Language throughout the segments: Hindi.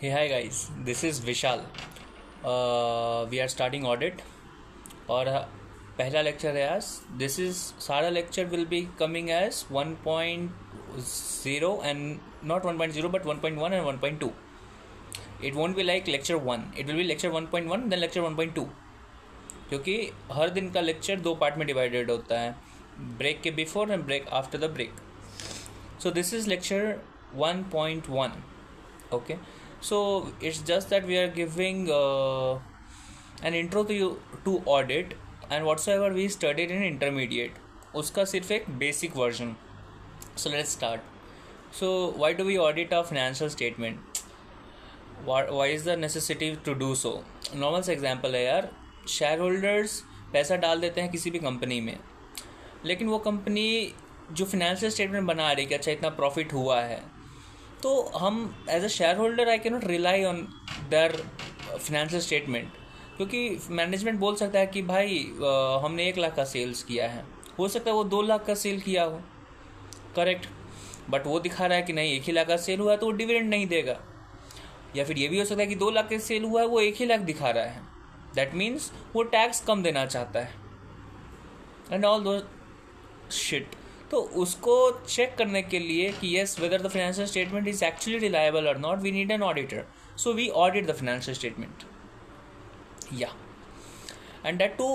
Hey, hi guys, this is Vishal. We are starting audit और पहला लेक्चर है आज. दिस इज सारा lecture will be coming as 1.0 and not 1.0 but 1.1 and 1.2. It won't be like lecture 1. It will be lecture 1.1 then lecture 1.2, क्योंकि हर दिन का लेक्चर दो पार्ट में डिवाइडेड होता है, ब्रेक के before and break after the break. So this is lecture 1.1. Okay, so it's just that we are giving an intro to audit and whatsoever we studied in intermediate, उसका सिर्फ एक basic version. So let's start. So why do we audit our financial statement? Why is the necessity to do so? Normal सा example है यार, शेयर होल्डर्स पैसा डाल देते हैं किसी भी कंपनी में, लेकिन वो कंपनी जो फिनेंशियल स्टेटमेंट बना रही है कि अच्छा इतना प्रॉफिट हुआ है, तो हम as a shareholder I can not rely on their financial statement, क्योंकि मैनेजमेंट बोल सकता है कि भाई हमने 1 लाख का सेल्स किया है, हो सकता है वो 2 लाख का सेल किया हो, करेक्ट, बट वो दिखा रहा है कि नहीं 1 ही लाख का सेल हुआ है तो वो डिविडेंड नहीं देगा. या फिर ये भी हो सकता है कि 2 लाख का सेल हुआ है, वो 1 ही लाख दिखा रहा है, दैट मीन्स वो टैक्स कम देना चाहता है एंड ऑल दो शिट. तो उसको चेक करने के लिए कि yes whether the financial statement is actually reliable और not, we need an auditor. So we audit the financial statement. या and that too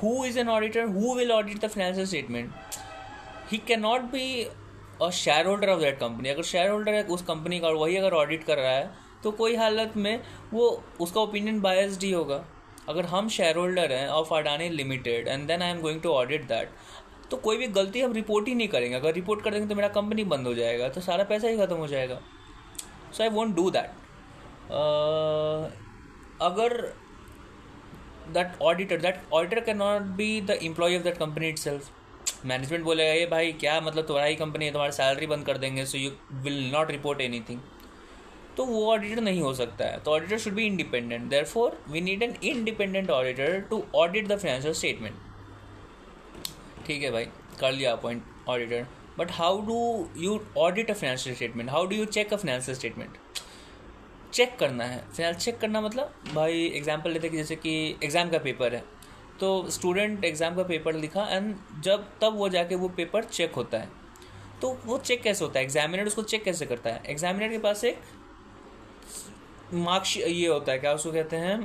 who is an auditor, who will audit the financial statement? He can not be a shareholder of that company. अगर शेयर होल्डर है उस कंपनी का और वही अगर ऑडिट कर रहा है तो कोई हालत में वो उसका ओपिनियन बायस्ड ही होगा. अगर हम शेयर होल्डर हैं of Adani limited and then I am going to audit that, तो कोई भी गलती हम रिपोर्ट ही नहीं करेंगे. अगर रिपोर्ट कर देंगे तो मेरा कंपनी बंद हो जाएगा, तो सारा पैसा ही ख़त्म हो जाएगा. So I won't do that. अगर that auditor can not be the employ of that company itself. Management बोलेगा ये भाई क्या मतलब तुम्हारा ही कंपनी है, तुम्हारी सैलरी बंद कर देंगे, so you will not report anything, तो वो ऑडिटर नहीं हो सकता है. तो auditor should be independent. Therefore we need an independent auditor to audit the financial statement. ठीक है भाई, कर लिया appoint auditor, but how do you audit a financial statement? How do you check a financial statement? Check करना है, फाइनेंस चेक करना मतलब भाई एग्जांपल लेते हैं कि जैसे कि एग्ज़ाम का पेपर है, तो स्टूडेंट एग्ज़ाम का पेपर लिखा एंड जब तब वो जाके वो पेपर चेक होता है, तो वो चेक कैसे होता है? एग्जामिनर उसको चेक कैसे करता है? एग्जामिनर के पास एक मार्क्स ये होता है, क्या उसको कहते हैं,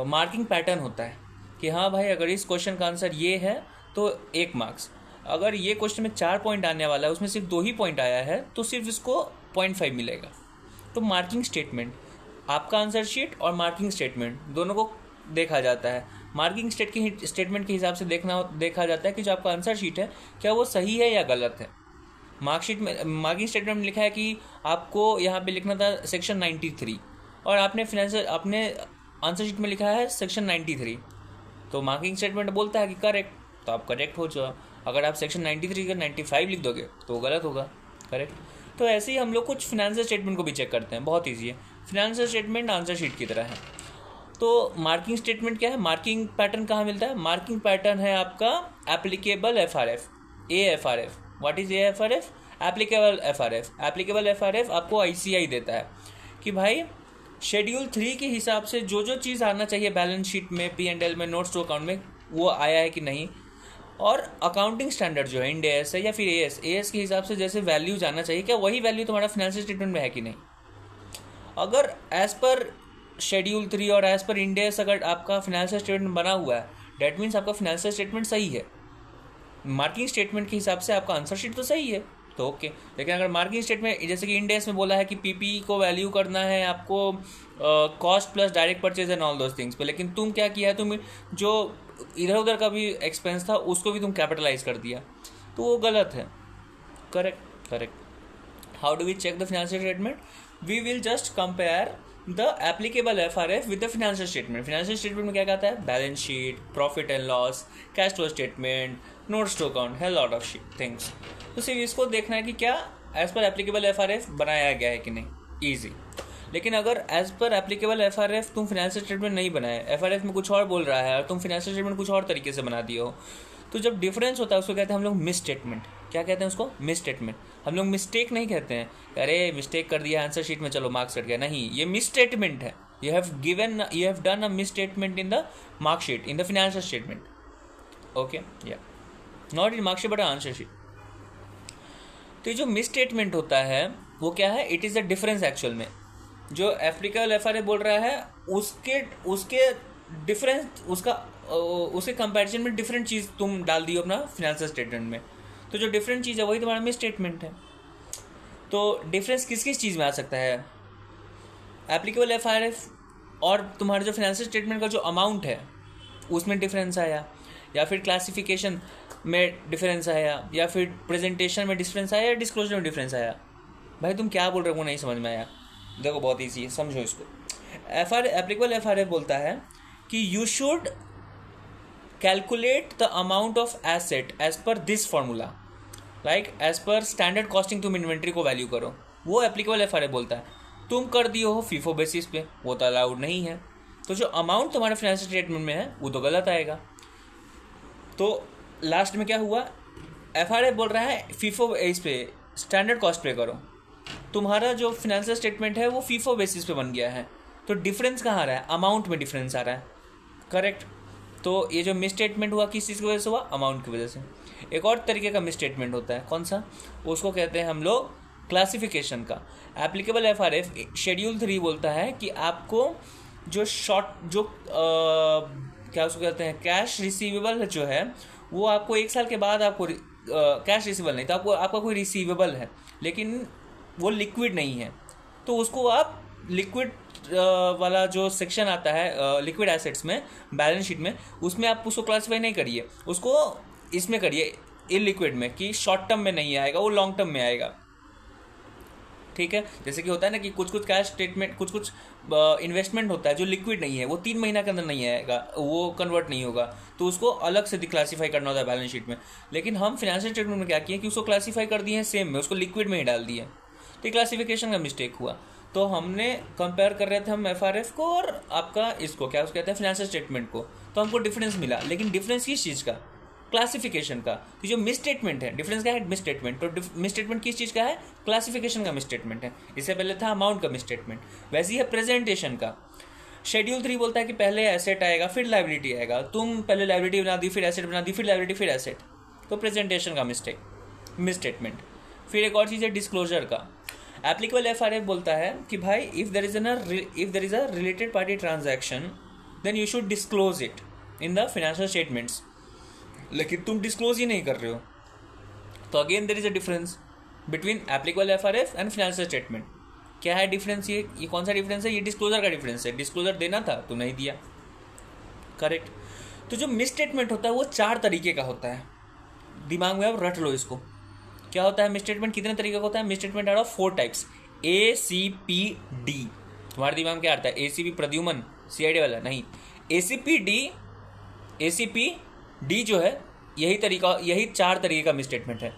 मार्किंग पैटर्न होता है कि हाँ भाई अगर इस क्वेश्चन का आंसर ये है तो 1 मार्क्स, अगर ये क्वेश्चन में 4 पॉइंट आने वाला है उसमें सिर्फ 2 ही पॉइंट आया है तो सिर्फ इसको 0.5 मिलेगा. तो मार्किंग स्टेटमेंट, आपका आंसर शीट और मार्किंग स्टेटमेंट दोनों को देखा जाता है. मार्किंग स्टेटमेंट के हिसाब से देखा जाता है कि जो आपका आंसर शीट है क्या वो सही है या गलत है. मार्कशीट में मार्किंग स्टेटमेंट में लिखा है कि आपको यहाँ पे लिखना था सेक्शन 93 और आपने आंसर शीट में लिखा है सेक्शन 93, तो मार्किंग स्टेटमेंट बोलता है कि करेक्ट, तो आप करेक्ट हो जाओ. अगर आप सेक्शन 93 का 95 लिख दोगे तो वो गलत होगा, करेक्ट. तो ऐसे ही हम लोग कुछ फिनेंशियल स्टेटमेंट को भी चेक करते हैं, बहुत ईजी है. फिनेंशियल स्टेटमेंट आंसर शीट की तरह है. तो मार्किंग स्टेटमेंट क्या है? मार्किंग पैटर्न कहाँ मिलता है? मार्किंग पैटर्न है आपका applicable FRF, AFRF. What is AFRF? Applicable FRF. Applicable FRF आपको आईसीआई देता है कि भाई शेड्यूल 3 के हिसाब से जो जो चीज़ आना चाहिए बैलेंस शीट में, P&L में, नोट्स टू अकाउंट में, वो आया है कि नहीं. और अकाउंटिंग स्टैंडर्ड जो है इंड एएस है या फिर एएस के हिसाब से जैसे वैल्यूज आना चाहिए, क्या वही वैल्यू तुम्हारा फाइनेंशियल स्टेटमेंट में है कि नहीं. अगर एज पर शेड्यूल 3 और एज पर इंड एएस अगर आपका फाइनेंशियल स्टेटमेंट बना हुआ है, डेट मीन्स आपका फाइनेंशियल स्टेटमेंट सही है. मार्किंग स्टेटमेंट के हिसाब से आपका आंसर शीट तो सही है, तो ओके. लेकिन अगर मार्किंग स्टेटमेंट जैसे कि इंडेक्स में बोला है कि पीपी को वैल्यू करना है आपको cost plus direct purchase and all those things पे, लेकिन तुम क्या किया, तुम जो इधर उधर का भी एक्सपेंस था उसको भी तुम कैपिटलाइज कर दिया, तो वो गलत है. Correct, correct. How do we check the financial statement? We will just compare the applicable FRF with the financial statement. Financial statement में क्या कहता है? Balance sheet, profit and loss, cash flow statement, notes to account, है लॉट ऑफ थिंग्स. तो सिर्फ इसको देखना है कि क्या एज पर एप्लीकेबल एफआरएफ बनाया गया है कि नहीं, ईजी. लेकिन अगर एज पर एप्लीकेबल एफआरएफ तुम फाइनेंशियल स्टेटमेंट नहीं बनाए, एफआरएफ में कुछ और बोल रहा है और तुम फाइनेंशियल स्टेटमेंट कुछ और तरीके से बना दिए हो, तो जब डिफरेंस होता है उसको कहते हैं हम लोग मिस स्टेटमेंट. क्या कहते हैं उसको? Miss statement. हम लोग मिस्टेक नहीं कहते हैं, अरे मिस्टेक कर दिया आंसर शीट में, चलो मार्क्स कट गया, नहीं, ये मिस स्टेटमेंट है। You have done a miss statement in the mark sheet, in the financial statement, okay, या not in mark sheet but answer sheet. तो जो मिस स्टेटमेंट होता है वो क्या है? It is a difference actual में। जो एप्लीकेबल एफआरए बोल रहा है उसके उसके डिफरेंस, उसके कंपैरिजन में डिफरेंट चीज़ तुम डाल दी हो अपना फाइनेंशियल स्टेटमेंट में, तो जो डिफरेंट चीज़ है वही तुम्हारा मिस स्टेटमेंट है। तो डिफरेंस किस किस चीज़ में आ सकता है? एप्लीकेबल एफआरए और तुम्हारे जो फाइनेंशियल स्टेटमेंट का जो अमाउंट है उसमें डिफरेंस आया, या फिर क्लासिफिकेशन में डिफरेंस आया, या फिर प्रेजेंटेशन में डिफरेंस आया, या डिस्क्लोजर में डिफरेंस आया। भाई तुम क्या बोल रहे हो वो नहीं समझ में आया। देखो बहुत ईजी है, समझो इसको। एप्लीकेबल एफआरए बोलता है कि you should calculate the amount of asset as per this formula, like as per standard costing तुम इन्वेंट्री को वैल्यू करो, वो एप्लीकेबल एफआरए बोलता है। तुम कर दिए हो फीफो बेसिस पे, वो तो अलाउड नहीं है। तो जो अमाउंट तुम्हारे फाइनेंशियल स्टेटमेंट में है वो तो गलत आएगा। तो लास्ट में क्या हुआ? एफआरए बोल रहा है फीफो इस पे स्टैंडर्ड कॉस्ट पे करो, तुम्हारा जो फाइनेंशियल स्टेटमेंट है वो फीफो बेसिस पे बन गया है। तो डिफरेंस कहाँ आ रहा है? अमाउंट में डिफरेंस आ रहा है, करेक्ट। तो ये जो मिस स्टेटमेंट हुआ किस चीज़ की वजह से हुआ? अमाउंट की वजह से। एक और तरीके का मिस स्टेटमेंट होता है, कौन सा? उसको कहते हैं हम लोग क्लासिफिकेशन का। एप्लीकेबल एफआरए शेड्यूल 3 बोलता है कि आपको जो क्या उसको कहते हैं, कैश रिसीवेबल जो है वो आपको 1 साल के बाद आपको कैश रिसीवेबल नहीं, तो आपका कोई रिसीवेबल है लेकिन वो लिक्विड नहीं है, तो उसको आप लिक्विड वाला जो सेक्शन आता है लिक्विड एसेट्स में, बैलेंस शीट में, उसमें आप उसको क्लासीफाई नहीं करिए, उसको इसमें करिए इलिक्विड में, कि शॉर्ट टर्म में नहीं आएगा, वो लॉन्ग टर्म में आएगा। ठीक है, जैसे कि होता है ना कि कुछ कैश स्टेटमेंट, कुछ इन्वेस्टमेंट होता है जो लिक्विड नहीं है, वो 3 महीना के अंदर नहीं आएगा, वो कन्वर्ट नहीं होगा, तो उसको अलग से क्लासीफाई करना होता है बैलेंस शीट में। लेकिन हम फाइनेंशियल स्टेटमेंट में क्या किए कि उसको क्लासीफाई कर दिए सेम में, उसको लिक्विड में ही डाल दिए, तो क्लासिफिकेशन का मिस्टेक हुआ। तो हमने कंपेयर कर रहे थे हम एफआरएफ को और आपका इसको क्या उसको कहते हैं फाइनेंशियल स्टेटमेंट को, तो हमको डिफरेंस मिला, लेकिन डिफरेंस किस चीज़ का? क्लासिफिकेशन का। तो जो मिस स्टेटमेंट है, डिफरेंस क्या है? Miss statement. तो मिस स्टेटमेंट किस चीज़ का है? क्लासिफिकेशन का मिस स्टेटमेंट है। इससे पहले था अमाउंट का मिस स्टेटमेंट। वैसे ही है प्रेजेंटेशन का। शेड्यूल 3 बोलता है कि पहले एसेट आएगा फिर लायबिलिटी आएगा, तुम पहले लायबिलिटी बना दी, फिर एसेट बना दी, फिर लायबिलिटी, फिर एसेट, तो प्रेजेंटेशन का मिस स्टेटमेंट। फिर एक और चीज़ है डिस्क्लोजर का। एप्लीकेबल एफआरए बोलता है कि भाई if there is a related party transaction then you should disclose it in the financial statements, लेकिन तुम डिस्क्लोज ही नहीं कर रहे हो। तो again there is a difference between applicable FRF and financial statement. क्या है डिफरेंस? ये कौन सा डिफरेंस है? ये डिस्क्लोजर का डिफरेंस है। डिस्क्लोजर देना था तो नहीं दिया, करेक्ट। तो जो मिस स्टेटमेंट होता है वो 4 तरीके का होता है, दिमाग में अब रट लो इसको। क्या होता है मिस स्टेटमेंट? कितने तरीके का होता है miss statement? Out of 4 types, ACPD। तुम्हारे दिमाग में क्या आता है? ACP प्रद्युमन CID वाला नहीं, ACPD जो है यही 4 तरीके का मिस स्टेटमेंट है।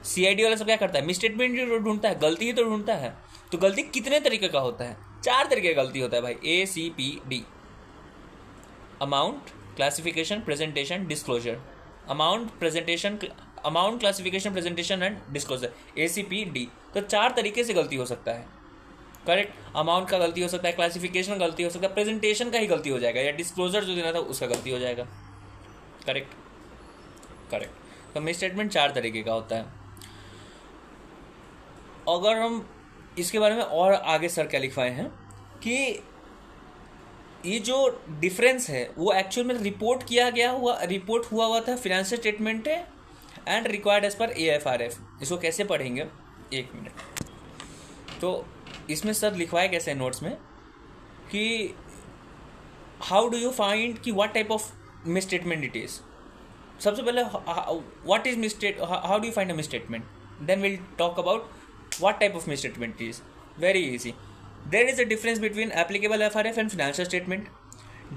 CID वाला सब क्या करता है? मिस स्टेटमेंट ही ढूंढता है, गलती ही तो ढूंढता है। तो गलती कितने तरीके का होता है? 4 तरीके का गलती होता है भाई। ACPD, amount, classification, presentation, disclosure. Amount, classification, presentation and disclosure, ACPD। तो 4 तरीके से गलती हो सकता है, करेक्ट। अमाउंट का गलती हो सकता है, क्लासिफिकेशन का गलती हो सकता है, प्रेजेंटेशन का ही गलती हो जाएगा, या डिस्क्लोजर जो देना था उसका गलती हो जाएगा, करेक्ट। तो मिस स्टेटमेंट 4 तरीके का होता है। अगर हम इसके बारे में और आगे सर क्या लिखवाए हैं कि ये जो डिफरेंस है वो एक्चुअल में रिपोर्ट हुआ था फाइनेंशियल स्टेटमेंट है and required as per AFRF। इसको कैसे पढ़ेंगे? 1 मिनट। तो इसमें सर लिखवाए कैसे नोट्स में कि हाउ डू यू फाइंड कि what type of misstatement it is. सबसे पहले what is how do you find a miss statement, then will talk about what type of misstatement is. Very easy. There is a difference between applicable FRF and financial statement.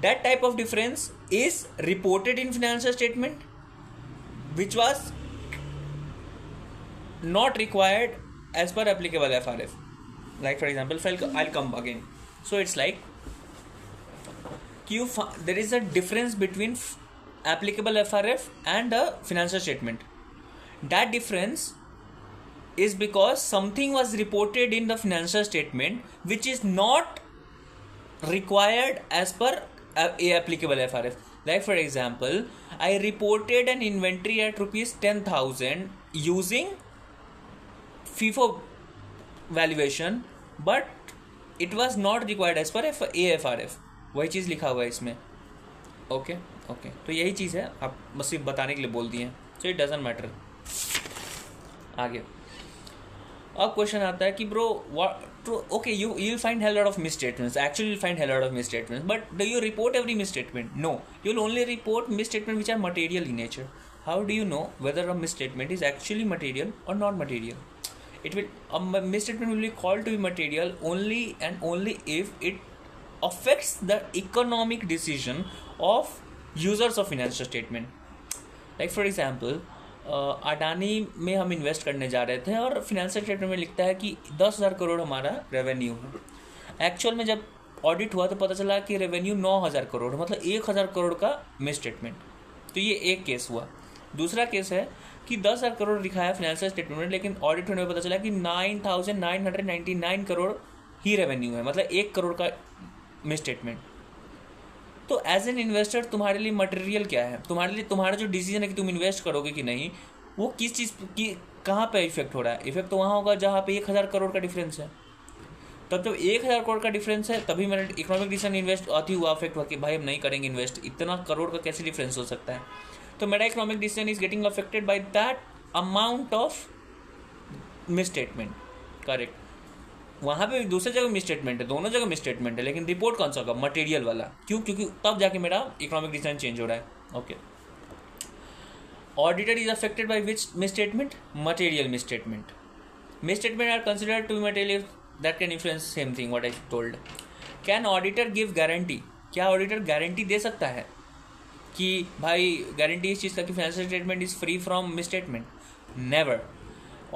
That type of difference is reported in financial statement, which was not required as per applicable FRF. Like for example, I'll come again. So it's like there is a difference between applicable FRF and a financial statement. That difference is because something was reported in the financial statement which is not required as per a applicable FRF. Like for example, I reported an inventory at rupees 10,000 using FIFO valuation, but it was not required as per AFRF. वही चीज़ लिखा हुआ है इसमें. ओके, तो यही चीज़ है, आप बस सिर्फ बताने के लिए बोल दिए, सो इट डजंट मैटर. आगे अब क्वेश्चन आता है कि bro okay, you'll find hell lot of misstatements. Actually, you'll find hell lot of misstatements. But do you report every misstatement? No. You'll only report misstatements which are material in nature. How do you know whether a misstatement is actually material or not material? A misstatement will be called to be material only and only if it affects the economic decision of users of financial statement. Like for example, Adani में हम इन्वेस्ट करने जा रहे थे और फिनेंशियल स्टेटमेंट में लिखता है कि 10,000 करोड़ हमारा रेवेन्यू है. एक्चुअल में जब ऑडिट हुआ तो पता चला कि रेवेन्यू 9,000 करोड़, मतलब 1,000 करोड़ का मिस स्टेटमेंट. तो ये एक केस हुआ. दूसरा केस है कि 10,000 करोड़ लिखा है फिनेंशियल स्टेटमेंट में, लेकिन ऑडिट होने में पता चला कि 9,999 करोड़ ही रेवेन्यू है, मतलब 1 करोड़ का मिस स्टेटमेंट. तो एज एन इन्वेस्टर तुम्हारे लिए मटेरियल क्या है? तुम्हारा जो डिसीजन है कि तुम इन्वेस्ट करोगे कि नहीं, वो किस चीज़ की कहाँ पे इफेक्ट हो रहा है? इफेक्ट तो वहाँ होगा जहाँ पे 1,000 करोड़ का डिफरेंस है. तब जब 1,000 करोड़ का डिफरेंस है तभी मेरा इकोनॉमिक डिसीजन इन्वेस्ट अति हुआ अफेक्ट हुआ कि भाई हम नहीं करेंगे इन्वेस्ट, इतना करोड़ का कैसे डिफरेंस हो सकता है. तो मेरा economic decision is getting affected by that amount of miss statement. Correct. वहाँ पे दूसरी जगह मिस स्टेटमेंट है, दोनों जगह मिस स्टेटमेंट है, लेकिन रिपोर्ट कौन सा होगा? मटेरियल वाला. क्यों? क्योंकि तब जाके मेरा इकोनॉमिक डिसीजन चेंज हो रहा है. Okay. Auditor is affected by which misstatement? Material misstatement. Misstatement are considered to be material that can influence same thing what I told. Can auditor give guarantee? क्या ऑडिटर गारंटी दे सकता है कि भाई गारंटी इस चीज़ का कि financial statement is free from misstatement? Never.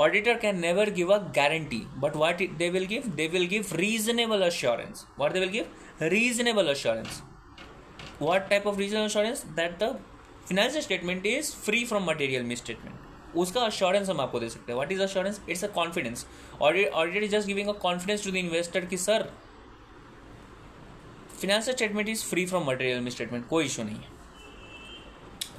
Auditor can never give a guarantee, but they will give reasonable assurance. What they will give? Reasonable assurance. What type of reasonable assurance? That the financial statement is free from material misstatement. उसका assurance हम आपको दे सकते हैं. What is assurance? It's a confidence. Auditor is just giving a confidence to the investor कि sir, financial statement is free from material misstatement. कोई issue नहीं है.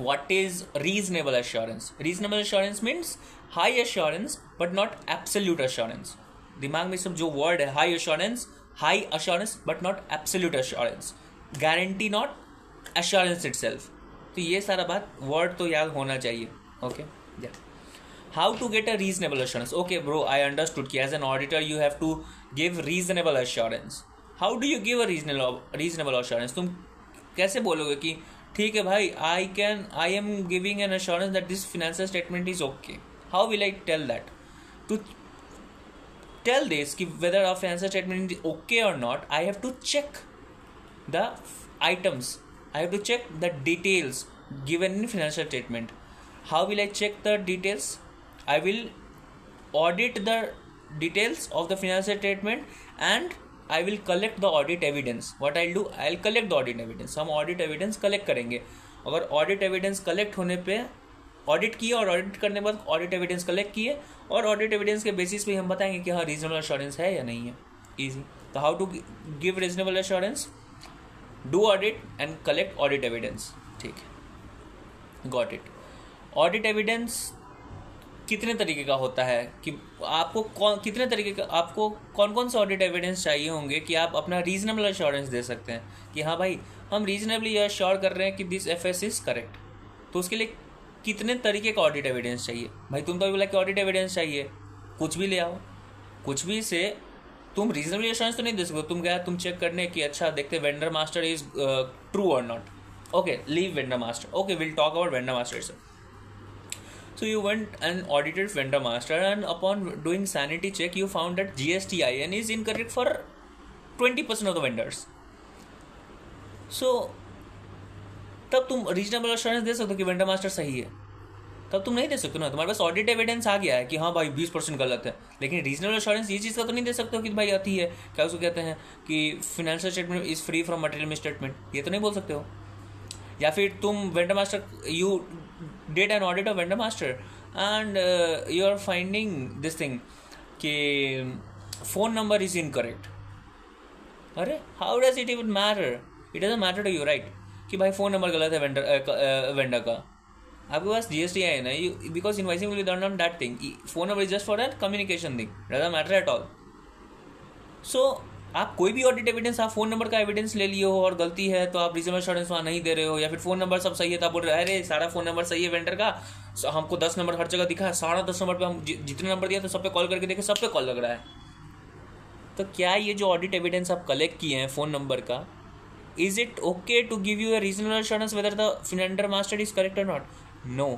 What is reasonable assurance? Reasonable assurance means high assurance but not absolute assurance. दिमाग में सब जो वर्ड है, high assurance but not absolute assurance, guarantee not assurance itself. तो ये सारा बात वर्ड तो याद होना चाहिए. Okay. How to get a reasonable assurance? Okay bro, I understood कि as an auditor you have to give reasonable assurance. How do you give a reasonable assurance? तुम कैसे बोलोगे कि ठीक है भाई, I am giving an assurance that this financial statement is okay. How will I tell that? To tell this कि whether a financial statement is okay or not, I have to check the items. I have to check the details given in financial statement. How will I check the details? I will audit the details of the financial statement and I will collect the audit evidence. What I'll do? I'll collect the audit evidence. हम audit evidence collect करेंगे. अगर audit evidence collect होने पे ऑडिट किए और ऑडिट करने के बाद ऑडिट एविडेंस कलेक्ट किए और ऑडिट एविडेंस के बेसिस पे हम बताएंगे कि हाँ रीजनेबल एश्योरेंस है या नहीं है. ईजी. तो how to give reasonable assurance? Do audit and collect audit evidence. ठीक है, गॉट इट. ऑडिट एविडेंस कितने तरीके का होता है कि आपको आपको कौन कौन से ऑडिट एविडेंस चाहिए होंगे कि आप अपना रीजनेबल एश्योरेंस दे सकते हैं कि हाँ भाई हम रीजनेबली एश्योर कर रहे हैं कि दिस एफएस इज करेक्ट. तो उसके लिए कितने तरीके का ऑडिट एविडेंस चाहिए? भाई तुम तो अभी बोला कि ऑडिट एविडेंस चाहिए, कुछ भी ले आओ. कुछ भी से तुम रीजनेबल एश्योरेंस तो नहीं दे सकते. तुम गया, तुम चेक करने कि अच्छा देखते वेंडर मास्टर इज ट्रू और not. Okay, leave vendor master. Okay, will talk about vendor master. So you went and audited vendor master, and upon doing sanity check you found that GSTIN is incorrect for 20% of the vendors. So तब तुम रीजनेबल एश्योरेंस दे सकते हो कि वेंडर मास्टर सही है. तब तुम नहीं दे सकते ना. तुम्हारे पास ऑडिट एविडेंस आ गया है कि हाँ भाई 20% गलत है, लेकिन रीजनेबल एश्योरेंस ये चीज़ का तो नहीं दे सकते हो कि भाई आती है क्या उसको कहते हैं कि financial statement is free from material misstatement. ये तो नहीं बोल सकते हो. या फिर तुम vendor master, you did an audit of vendor master, and you are finding this thing कि फ़ोन नंबर इज़ इनकरेक्ट. अरे how does it even matter? It doesn't matter to you, right? कि भाई फ़ोन नंबर गलत है वेंडर का. आपके पास GST है ना, you because invoicing will done on that thing. Phone number is just for that communication thing, doesn't matter at all. So आप कोई भी ऑडिट एविडेंस, आप फोन नंबर का एविडेंस ले लिए हो और गलती है तो आप रीजनेबल एश्योरेंस वहाँ नहीं दे रहे हो, या फिर फोन नंबर सब सही है तो आप बोल रहे हो अरे सारा फोन नंबर सही है वेंडर का, हमको 10 नंबर हर जगह दिखा है, सारा 10 नंबर पे हम जितने नंबर दिया तो सब पे कॉल करके देखे सब पे कॉल लग रहा है. तो क्या ये जो ऑडिट एविडेंस आप कलेक्ट किए हैं फोन नंबर का, is it okay to give you a reasonable assurance whether the vendor master is correct or not? No.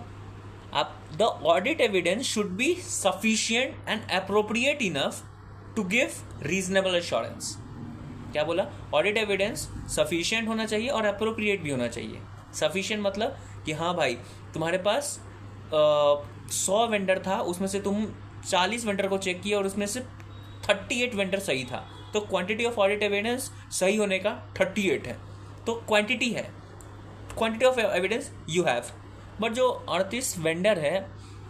The audit evidence should be sufficient and appropriate enough to give reasonable assurance. क्या बोला? ऑडिट एविडेंस सफिशिएंट होना चाहिए और अप्रोप्रिएट भी होना चाहिए. सफिशिएंट मतलब कि हाँ भाई तुम्हारे पास 100 वेंडर था, उसमें से तुम 40 वेंडर को चेक किया और उसमें से 38 वेंडर सही था, तो क्वांटिटी ऑफ ऑडिट एविडेंस सही होने का 38 है. तो क्वांटिटी है, quantity of evidence you have. But जो 38 वेंडर है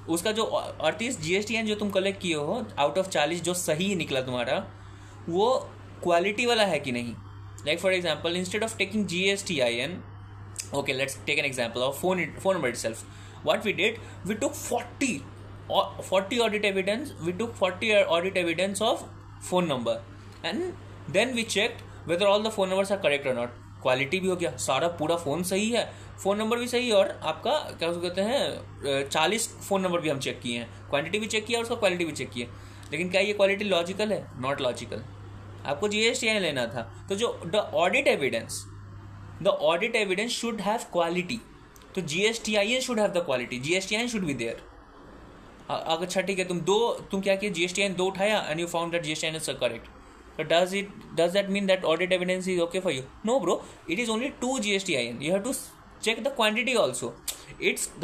उसका जो 38 GSTN जो तुम कलेक्ट किए हो आउट ऑफ 40 जो सही निकला तुम्हारा, वो क्वालिटी वाला है कि नहीं. Like for example, instead of taking GSTIN, okay, let's take an example of phone number itself. What we did, we took 40 audit evidence. We took 40 audit evidence of phone number, and then we checked whether all the phone numbers are correct or not. Quality भी हो गया, सारा पूरा फ़ोन सही है, फ़ोन नंबर भी सही है, और आपका क्या कहते हैं 40 फ़ोन नंबर भी हम चेक किए हैं, क्वांटिटी भी चेक किया और उसका क्वालिटी भी चेक किए. लेकिन क्या ये क्वालिटी लॉजिकल है? Not logical. आपको GSTIN लेना था. तो जो the audit evidence should have quality. तो GSTIN should have the quality, GSTIN should be there. अगर अच्छा ठीक है, तुम क्या किया, GSTIN 2 उठाया and you found that GSTIN is correct. But does that mean that audit evidence is okay for you? No, bro. It is only 2 GSTIN. You have to check the quantity also.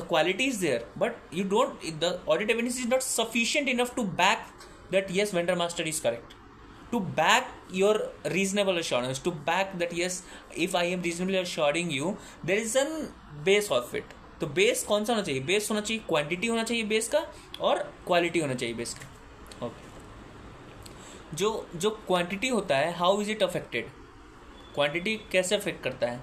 The quality is there, but the audit evidence is not sufficient enough to back that yes, vendor master is correct. To back your reasonable assurance, to back that yes, if I am reasonably assuring you, there is a base of it. तो बेस कौन सा होना चाहिए? बेस होना चाहिए, क्वांटिटी होना चाहिए बेस का, और क्वालिटी होना चाहिए बेस का. ओके. जो क्वांटिटी होता है, how is it affected? Quantity कैसे अफेक्ट करता है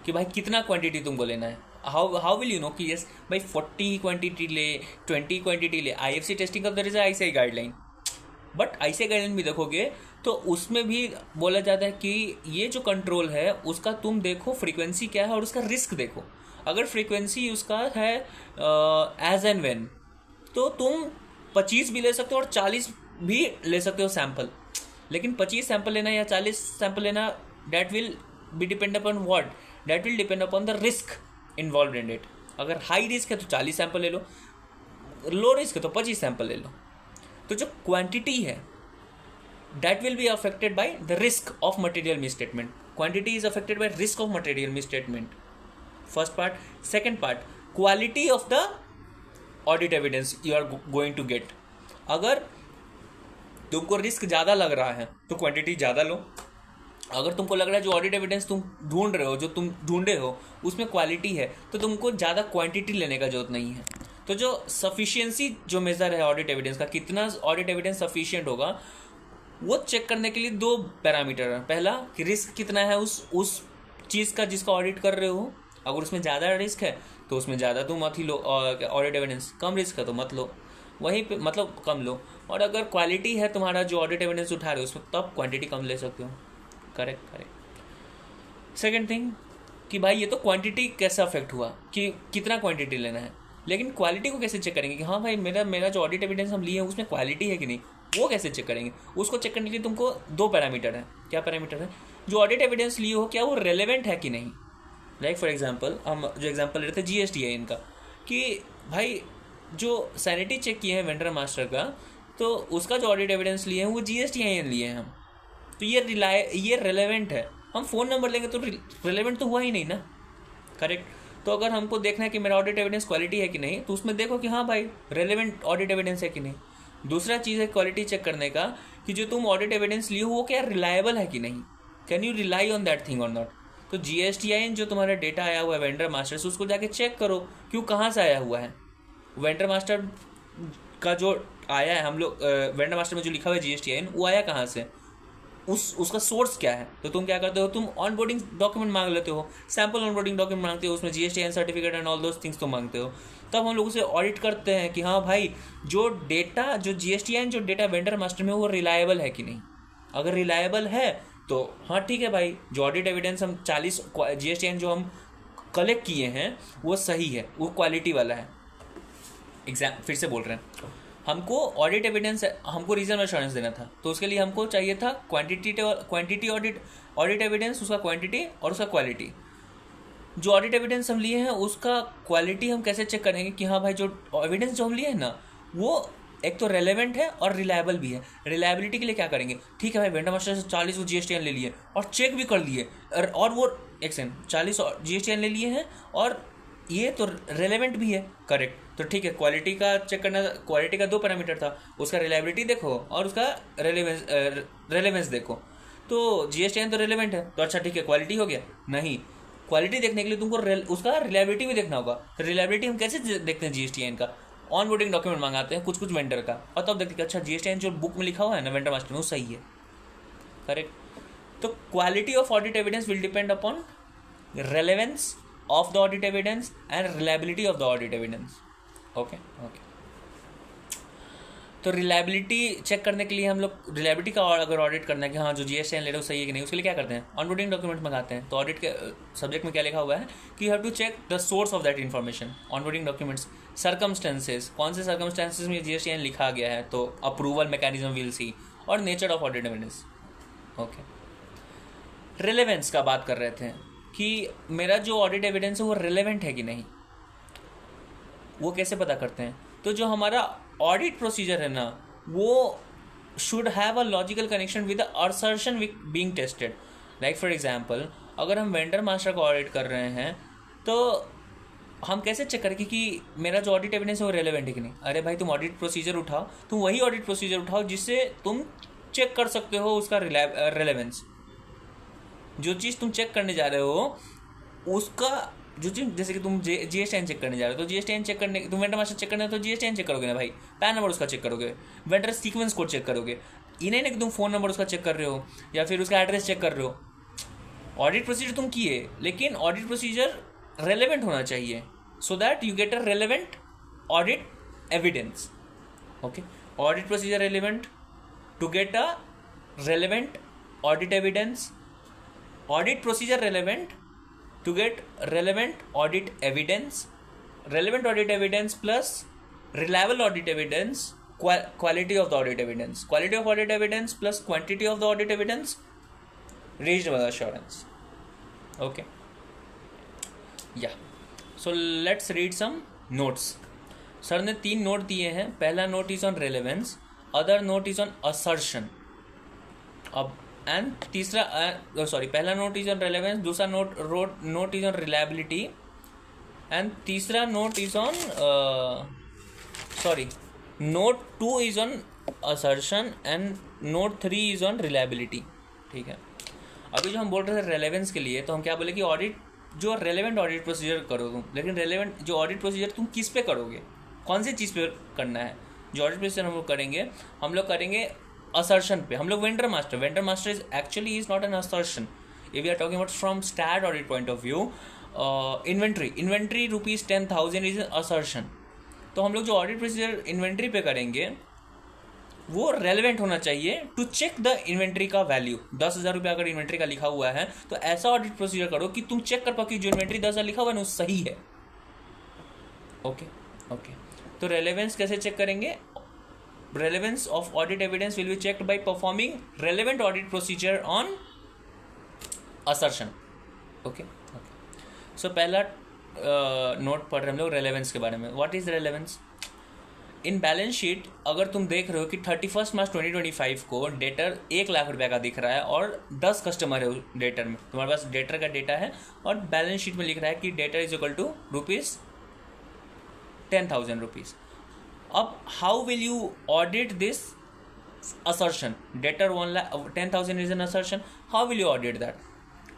कि भाई कितना क्वांटिटी तुमको लेना है. हाउ विल यू नो कि यस भाई 40 क्वांटिटी ले, 20 क्वांटिटी ले. IFC टेस्टिंग का there is ICI guideline, but ICI guideline भी देखोगे तो उसमें भी बोला जाता है कि ये जो कंट्रोल है उसका तुम देखो फ्रीक्वेंसी क्या है और उसका रिस्क देखो. अगर फ्रीक्वेंसी उसका है एज एंड व्हेन, तो तुम 25 भी ले सकते हो और 40 भी ले सकते हो सैंपल. लेकिन 25 सैंपल लेना या 40 सैंपल लेना, that will B depend upon what? That will depend upon the risk involve in it. अगर हाई रिस्क है तो 40 सैंपल ले लो, लो रिस्क है तो 25 सैंपल ले लो. तो जो क्वांटिटी है that will be affected by the risk of material misstatement. Quantity is affected by risk of material misstatement. First part. Second part, quality of the audit evidence you are going to get. अगर तुमको रिस्क ज़्यादा लग रहा है तो क्वांटिटी ज़्यादा लो. अगर तुमको लग रहा है जो ऑडिट एविडेंस तुम ढूंढ रहे हो, जो तुम ढूंढे हो उसमें क्वालिटी है, तो तुमको ज़्यादा क्वांटिटी लेने का जरूरत नहीं है. तो जो सफिशिएंसी जो मेज़र है ऑडिट एविडेंस का, कितना ऑडिट एविडेंस सफिशिएंट होगा, वो चेक करने के लिए 2 पैरामीटर है. पहला कि रिस्क कितना है उस चीज़ का जिसका ऑडिट कर रहे हो. अगर उसमें ज़्यादा रिस्क है तो उसमें ज़्यादा तुम मत ही लो ऑडिट एविडेंस. कम रिस्क है तो मत लो, वहीं पे मतलब कम लो. और अगर क्वालिटी है तुम्हारा जो ऑडिट एविडेंस उठा रहे हो उसमें, तब क्वांटिटी कम ले सकते हो. करेक्ट. सेकंड थिंग कि भाई ये तो क्वांटिटी कैसे अफेक्ट हुआ कि कितना क्वांटिटी लेना है, लेकिन क्वालिटी को कैसे चेक करेंगे कि हाँ भाई मेरा जो ऑडिट एविडेंस हम लिए हैं उसमें क्वालिटी है कि नहीं, वो कैसे चेक करेंगे? उसको चेक करने के लिए तुमको 2 पैरामीटर है. क्या पैरामीटर है? जो ऑडिट एविडेंस लिए हो क्या वो रेलेवेंट है कि नहीं. लाइक फॉर एग्जाम्पल, हम जो एग्जाम्पल लेते हैं GSTIN का, कि भाई जो सैनिटी चेक किए हैं वेंडर मास्टर का, तो उसका जो ऑडिट एविडेंस लिए हैं वो GSTIN लिए हैं हम. तो ये रेलेवेंट है. हम फ़ोन नंबर लेंगे तो रेलेवेंट तो हुआ ही नहीं ना. करेक्ट. तो अगर हमको देखना है कि मेरा ऑडिट एविडेंस क्वालिटी है कि नहीं, तो उसमें देखो कि हाँ भाई रेलेवेंट ऑडिट एविडेंस है कि नहीं. दूसरा चीज़ है क्वालिटी चेक करने का कि जो तुम ऑडिट एविडेंस लिए हो वो क्या रिलायबल है कि नहीं. Can you rely on that thing और नॉट. तो GSTIN जो तुम्हारा डेटा आया हुआ है वेंडर मास्टर से, उसको जाके चेक करो क्यों, कहाँ से आया हुआ है. वेंडर मास्टर का जो आया है हम लोग वेंडर मास्टर में जो लिखा हुआ है GSTIN, वो आया कहाँ से, उसका सोर्स क्या है। तो तुम क्या करते हो, तुम ऑन बोर्डिंग डॉक्यूमेंट मांग लेते हो, सैम्पल ऑन बोर्डिंग डॉक्यूमेंट मांगते हो, उसमें GSTIN certificate and all those things तो मांगते हो। तब हम लोग उसे ऑडिट करते हैं कि हाँ भाई जो डेटा, जो GSTIN जो डेटा वेंडर मास्टर में वो रिलायबल है कि नहीं। अगर रिलायबल है तो हाँ ठीक है भाई, जो ऑडिट एविडेंस हम 40 GSTIN जो हम कलेक्ट किए हैं वो सही है, वो क्वालिटी वाला है। फिर से बोल रहे हैं, हमको ऑडिट एविडेंस, हमको रीजनल एश्योरेंस देना था, तो उसके लिए हमको चाहिए था क्वांटिटी ऑडिट एविडेंस, उसका क्वांटिटी और उसका क्वालिटी। जो ऑडिट एविडेंस हम लिए हैं उसका क्वालिटी हम कैसे चेक करेंगे कि हाँ भाई जो एविडेंस जो हम लिए हैं ना वो एक तो रेलेवेंट है और रिलायबल भी है। रिलायबिलिटी के लिए क्या करेंगे, ठीक है भाई वेंडर मास्टर से 40 वो GSTIN ले लिए और चेक भी कर लिए, और वो एक सेकंड 40 GSTIN ले लिए हैं और ये तो रेलेवेंट भी है, करेक्ट। तो ठीक है, क्वालिटी का चेक करना, क्वालिटी का 2 पैरामीटर था, उसका रिलायबिलिटी देखो और उसका रेलेवेंस देखो। तो GSTIN तो रेलेवेंट है, तो अच्छा ठीक है क्वालिटी हो गया। नहीं, क्वालिटी देखने के लिए तुमको उसका रिलायबिलिटी भी देखना होगा। तो रिलायबिलिटी हम कैसे देखते हैं GSTIN का, ऑन बोर्डिंग डॉक्यूमेंट मंगाते हैं कुछ वेंडर का, और तब देखते हैं अच्छा GSTIN जो बुक में लिखा हुआ है ना वेंडर मास्टर में वो सही है, करेक्ट। तो quality of audit evidence will depend upon relevance of the audit evidence and reliability of the audit evidence. okay तो रिलायबिलिटी चेक करने के लिए हम लोग, रिलायबिलिटी का अगर ऑडिट करना है कि हाँ जो GSTIN ले रहे हो सही है कि नहीं, उसके लिए क्या करते हैं, ऑनबोर्डिंग डॉक्यूमेंट मंगाते हैं। तो ऑडिट के सब्जेक्ट में क्या लिखा हुआ है कि you have to check the source of that information, onboarding documents, circumstances, कौन से सर्कमस्टेंसेज में GSTIN लिखा गया है, तो अप्रूवल मैकेनिज्म विल सी, और nature of audit evidence. Okay, relevance का बात कर रहे थे कि मेरा जो ऑडिट एविडेंस है वो रिलेवेंट है कि नहीं, वो कैसे पता करते हैं। तो जो हमारा ऑडिट प्रोसीजर है ना वो should have a logical connection with the assertion being tested. Like for example, अगर हम वेंडर मास्टर को ऑडिट कर रहे हैं तो हम कैसे चेक करेंगे कि मेरा जो ऑडिट एविडेंस है वो रेलेवेंट है कि नहीं। अरे भाई तुम ऑडिट प्रोसीजर उठाओ, तुम वही ऑडिट प्रोसीजर उठाओ जिससे तुम चेक कर सकते हो उसका रेलेवेंस। जो चीज़ तुम चेक करने जा रहे हो उसका जो चीज़, जैसे कि तुम GSTIN चेक करने जा रहे हो, तो GSTIN चेक करने, तुम वेंडर मास्टर चेक करना है तो GSTIN चेक करोगे ना भाई, पैन नंबर उसका चेक करोगे, वेंडर सीक्वेंस कोड चेक करोगे। ये नहीं ना कि तुम फ़ोन नंबर उसका चेक कर रहे हो या फिर उसका एड्रेस चेक कर रहे हो। ऑडिट प्रोसीजर तुम किए, लेकिन ऑडिट प्रोसीजर रेलेवेंट होना चाहिए so that you get a relevant audit evidence. Okay, audit procedure relevant to get a relevant audit evidence, audit procedure relevant to get relevant audit evidence, relevant audit evidence plus reliable audit evidence, quality of the audit evidence, quality of audit evidence plus quantity of the audit evidence, reasonable assurance. Okay, yeah, so let's read some notes. सर ने 3 नोट दिए हैं। पहला note is on relevance, other note is on assertion, अब एंड तीसरा पहला नोट इज ऑन रेलेवेंस, दूसरा note is on reliability, and तीसरा note is on note 2 is on assertion and note 3 is on reliability. ठीक है, अभी जो हम बोल रहे थे रेलेवेंस के लिए, तो हम क्या बोले कि ऑडिट जो रेलेवेंट ऑडिट प्रोसीजर करो तुम, लेकिन रेलेवेंट जो ऑडिट प्रोसीजर तुम किस पे करोगे, कौन सी चीज़ पे करना है। जो ऑडिट प्रोसीजर हम लोग करेंगे असर्शन पे। हम लोग vendor master is actually is not an assertion. If we are talking about from stat audit point of view, inventory ₹10,000 is assertion. तो हम लोग जो ऑडिट प्रोसीजर इन्वेंट्री पे करेंगे वो रेलेवेंट होना चाहिए टू चेक द इन्वेंट्री का वैल्यू। 10,000 रुपये अगर इन्वेंट्री का लिखा हुआ है तो ऐसा ऑडिट प्रोसीजर करो कि तुम चेक कर पाओ कि जो इन्वेंट्री 10,000 लिखा हुआ है ना वो सही है। ओके, तो रेलेवेंस कैसे चेक करेंगे। Relevance of audit evidence will be checked by performing relevant audit procedure on assertion. Okay. So पहला नोट पढ़ रहे हम लोग रेलेवेंस के बारे में। What is relevance. In balance sheet अगर तुम देख रहे हो कि 31 मार्च 2025 को डेटर 1 लाख रुपये का दिख रहा है और 10 कस्टमर है डेटर में, तुम्हारे पास डेटर का डेटा है और बैलेंस शीट में लिख रहा है कि डेटर इज इक्वल टू ₹10,000। अब how will you audit this assertion? Debtor 10,000 is an assertion. How will you audit that?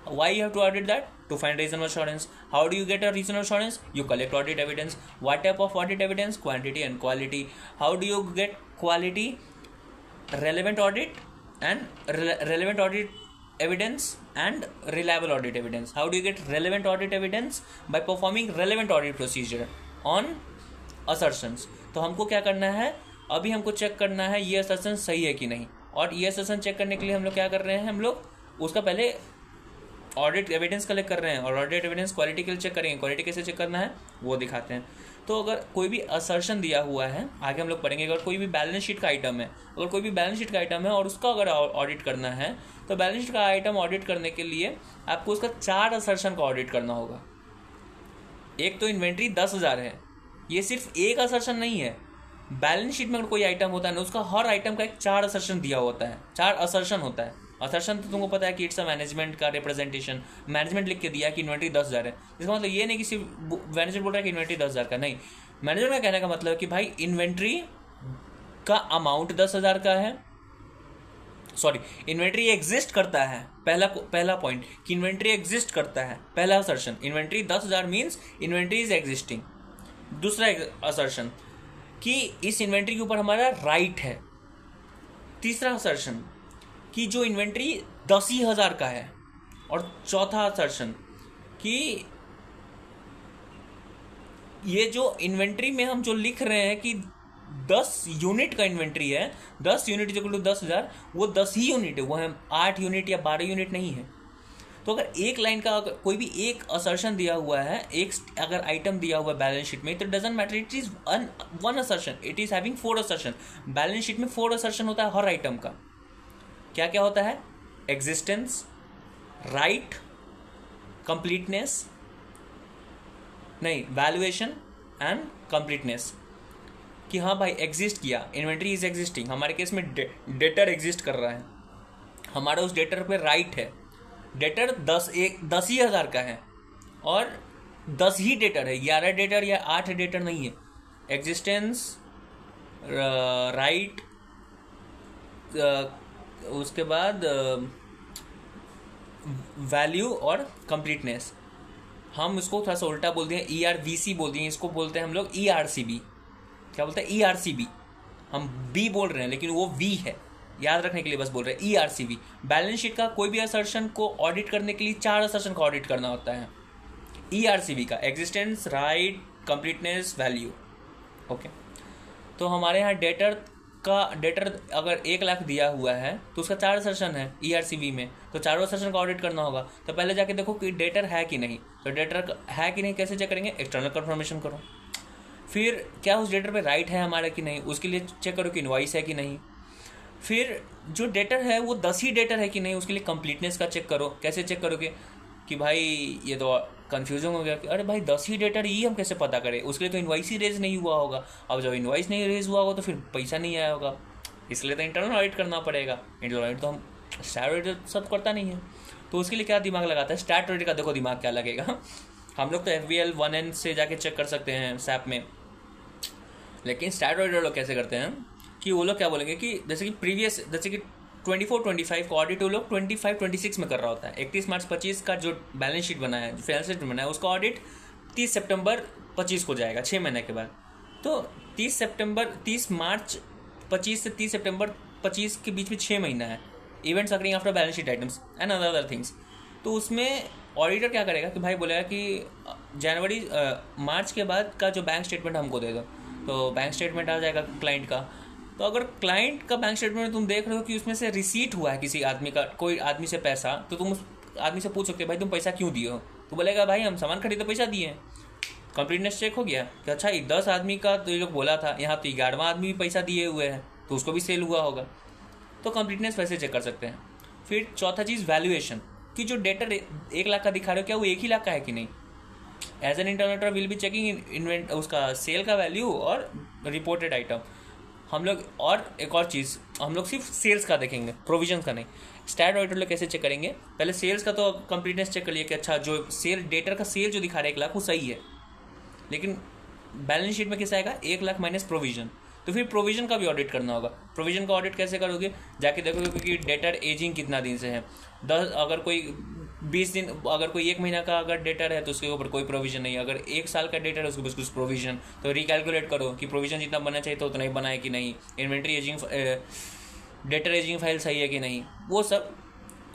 Why you have to audit that? To find reasonable assurance. How do you get a reasonable assurance? You collect audit evidence. What type of audit evidence? Quantity and quality. How do you get quality? Relevant audit and relevant audit evidence and reliable audit evidence. How do you get relevant audit evidence? By performing relevant audit procedure on assertions. तो हमको क्या करना है, अभी हमको चेक करना है ये असर्शन सही है कि नहीं, और ये असर्शन चेक करने के लिए हम लोग क्या कर रहे हैं, हम लोग उसका पहले ऑडिट एविडेंस कलेक्ट कर रहे हैं, और ऑडिट एविडेंस क्वालिटी के लिए चेक करेंगे. क्वालिटी कैसे चेक करना है वो दिखाते हैं. तो अगर कोई भी असर्शन दिया हुआ है, आगे हम लोग पढ़ेंगे, अगर कोई भी बैलेंस शीट का आइटम है, अगर कोई भी बैलेंस शीट का आइटम है और उसका अगर ऑडिट करना है, तो बैलेंस शीट का आइटम ऑडिट करने के लिए आपको उसका 4 असर्शन का ऑडिट करना होगा. एक तो इन्वेंट्री 10,000 है, ये सिर्फ एक असर्शन नहीं है. बैलेंस शीट में अगर कोई आइटम होता है ना, उसका हर आइटम का एक 4 असर्शन दिया होता है, 4 असर्शन होता है. असर्शन तो तुमको पता है कि इट्स अ मैनेजमेंट का रिप्रेजेंटेशन. मैनेजमेंट लिख के दिया कि इन्वेंट्री 10,000 है, इसका मतलब ये नहीं कि सिर्फ मैनेजमेंट बोल रहा है कि इन्वेंट्री 10,000 का, नहीं. मैनेजमेंट का कहने का मतलब है कि भाई इन्वेंट्री का अमाउंट 10,000 का है, सॉरी इन्वेंट्री एग्जिस्ट करता है. पहला पॉइंट कि इन्वेंट्री एग्जिस्ट करता है, पहला assertion. Inventory 10,000 means inventory is existing. दूसरा असर्शन कि इस इन्वेंट्री के ऊपर हमारा राइट है. तीसरा असर्शन कि जो इन्वेंट्री 10,000 का है. और चौथा असर्शन कि ये जो इन्वेंट्री में हम जो लिख रहे हैं कि 10 यूनिट का इन्वेंट्री है, 10 यूनिट इक्वल टू 10,000, वो 10 ही यूनिट है, वो है 8 यूनिट या 12 यूनिट नहीं है. तो अगर एक लाइन का अगर कोई भी एक असर्शन दिया हुआ है, एक अगर आइटम दिया हुआ है बैलेंस शीट में, तो doesn't matter, it is one assertion, it is having 4 assertion. Balance sheet में 4 असर्शन होता है हर आइटम का. क्या क्या होता है? एग्जिस्टेंस, राइट, कंप्लीटनेस, नहीं वैल्यूएशन एंड कंप्लीटनेस. कि हाँ भाई एग्जिस्ट किया, इन्वेंट्री इज एग्जिस्टिंग. हमारे केस में डेटर एग्जिस्ट कर रहा है, हमारा उस डेटर पे राइट है. डेटर 10,000 का है और 10 ही डेटर है, 11 डेटर या 8 डेटर नहीं है. एग्जिस्टेंस, राइट, उसके बाद वैल्यू और कंप्लीटनेस. हम इसको थोड़ा सा उल्टा बोल दिए, ERVC बोल दिए, इसको बोलते हैं हम लोग ERCB. क्या बोलते हैं? ERCB. हम B बोल रहे हैं लेकिन वो V है, याद रखने के लिए बस बोल रहे हैं ERCB. बैलेंस शीट का कोई भी असर्शन को ऑडिट करने के लिए 4 असर्शन का ऑडिट करना होता है. ERCB का existence, right, completeness, value. Okay. तो हमारे यहाँ डेटर अगर 1 लाख दिया हुआ है तो उसका 4 असर्शन है ERCB में, तो 4 असर्शन का ऑडिट करना होगा. तो पहले जाके देखो कि डेटर है कि नहीं. तो डेटर है कि नहीं कैसे चेक करेंगे? एक्सटर्नल कंफर्मेशन करो. फिर क्या उस डेटर पे राइट है हमारा कि नहीं, उसके लिए चेक करो कि इनवॉइस है कि नहीं. फिर जो डेटर है वो 10 ही डेटर है कि नहीं, उसके लिए कंप्लीटनेस का चेक करो. कैसे चेक करोगे कि भाई ये तो कन्फ्यूजन हो गया कि अरे भाई 10 ही डेटर, ये हम कैसे पता करें? उसके लिए तो इनवॉइस ही रेज नहीं हुआ होगा. अब जब इनवॉइस नहीं रेज हुआ होगा तो फिर पैसा नहीं आया होगा, इसलिए तो इंटरनल ऑडिट करना पड़ेगा. इंटरनल ऑडिट तो हम स्टैट ऑडिट सब करता नहीं है. तो उसके लिए क्या दिमाग लगाता है? स्टैट ऑडिट का देखो दिमाग क्या लगेगा. हम लोग तो FBL 1N से जाके चेक कर सकते हैं SAP में, लेकिन स्टैट ऑडिटर लोग कैसे करते हैं कि वो लोग क्या बोलेंगे कि जैसे कि 24-25 का ऑडिट वो लोग 25-26 में कर रहा होता है. 31 मार्च 25 का जो बैलेंस शीट बना है, जो फाइनेंशियल स्टेटमेंट बना है, उसका ऑडिट 30 सितंबर 25 को जाएगा, 6 महीने के बाद. तो 30 मार्च 25 से 30 सितंबर 25 के बीच में 6 महीना है. Events occurring after balance sheet items and other things. तो उसमें ऑडिटर क्या करेगा कि भाई बोलेगा कि मार्च के बाद का जो बैंक स्टेटमेंट हमको दे दो. तो बैंक स्टेटमेंट आ जाएगा क्लाइंट का. तो अगर क्लाइंट का बैंक स्टेटमेंट में तुम देख रहे हो कि उसमें से रिसीट हुआ है किसी आदमी का, कोई आदमी से पैसा, तो तुम उस आदमी से पूछ सकते हो भाई तुम पैसा क्यों दिए हो. तो बोलेगा भाई हम सामान खरीदे पैसा दिए हैं. कंप्लीटनेस चेक हो गया कि अच्छा 10 आदमी का तो ये लोग बोला था, यहाँ तो 11वां आदमी भी पैसा दिए हुए हैं, तो उसको भी सेल हुआ होगा. तो कंप्लीटनेस वैसे चेक कर सकते हैं. फिर चौथा चीज़ वैल्यूएशन, कि जो डेटर 1 लाख का दिखा रहे हो क्या वो 1 ही लाख का है कि नहीं. As an internator will be checking उसका सेल का वैल्यू और रिपोर्टेड आइटम. हम लोग और एक और चीज़, हम लोग सिर्फ सेल्स का देखेंगे, प्रोविजन का नहीं. स्टैट ऑडिटर लोग कैसे चेक करेंगे? पहले सेल्स का तो कंप्लीटनेस चेक कर लिया कि अच्छा जो सेल डेटर का सेल जो दिखा रहा है 1 लाख वो सही है, लेकिन बैलेंस शीट में कैसे आएगा? 1 लाख माइनस प्रोविजन. तो फिर प्रोविजन का भी ऑडिट करना होगा. प्रोविजन का ऑडिट कैसे करोगे? जाके देखोगे कि डेटर एजिंग कितना दिन से है. अगर कोई 20 दिन, अगर कोई 1 महीना का अगर डेटर है तो उसके ऊपर कोई प्रोविजन नहीं, अगर 1 साल का डेटर है उसके ऊपर कुछ प्रोविजन, तो रिकैलकुलेट करो कि प्रोविजन जितना बनना चाहिए तो उतना ही बना है कि नहीं, inventory ageing, debtor ageing file सही है कि नहीं, वो सब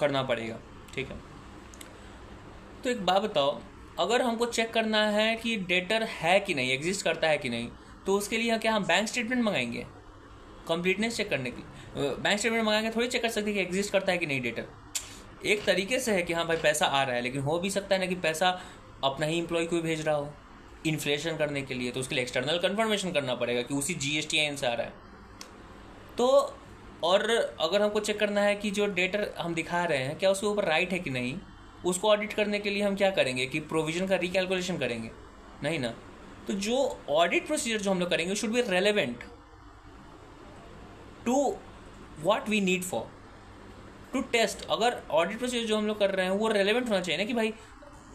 करना पड़ेगा। ठीक है, तो एक बात बताओ, अगर हमको चेक करना है कि डेटर है कि नहीं, एग्जिस्ट करता है कि नहीं, तो उसके लिए क्या हम बैंक स्टेटमेंट मंगाएंगे कंप्लीटनेस चेक करने की? बैंक स्टेटमेंट मंगा के थोड़ी चेक कर सकते हैं कि एग्जिस्ट करता है कि नहीं डेटर। एक तरीके से है कि हाँ भाई पैसा आ रहा है, लेकिन हो भी सकता है ना कि पैसा अपना ही एम्प्लॉय को भेज रहा हो इन्फ्लेशन करने के लिए, तो उसके लिए एक्सटर्नल कन्फर्मेशन करना पड़ेगा कि उसी GSTIN से आ रहा है। तो और अगर हमको चेक करना है कि जो डेटर हम दिखा रहे हैं क्या उसके ऊपर राइट है कि नहीं, उसको ऑडिट करने के लिए हम क्या करेंगे कि प्रोविजन का रिकैलकुलेशन करेंगे? नहीं ना। तो जो ऑडिट प्रोसीजर जो हम लोग करेंगे should be relevant to what we need for to test. अगर ऑडिट प्रोसीजर जो हम लोग कर रहे हैं वो रेलेवेंट होना चाहिए ना, कि भाई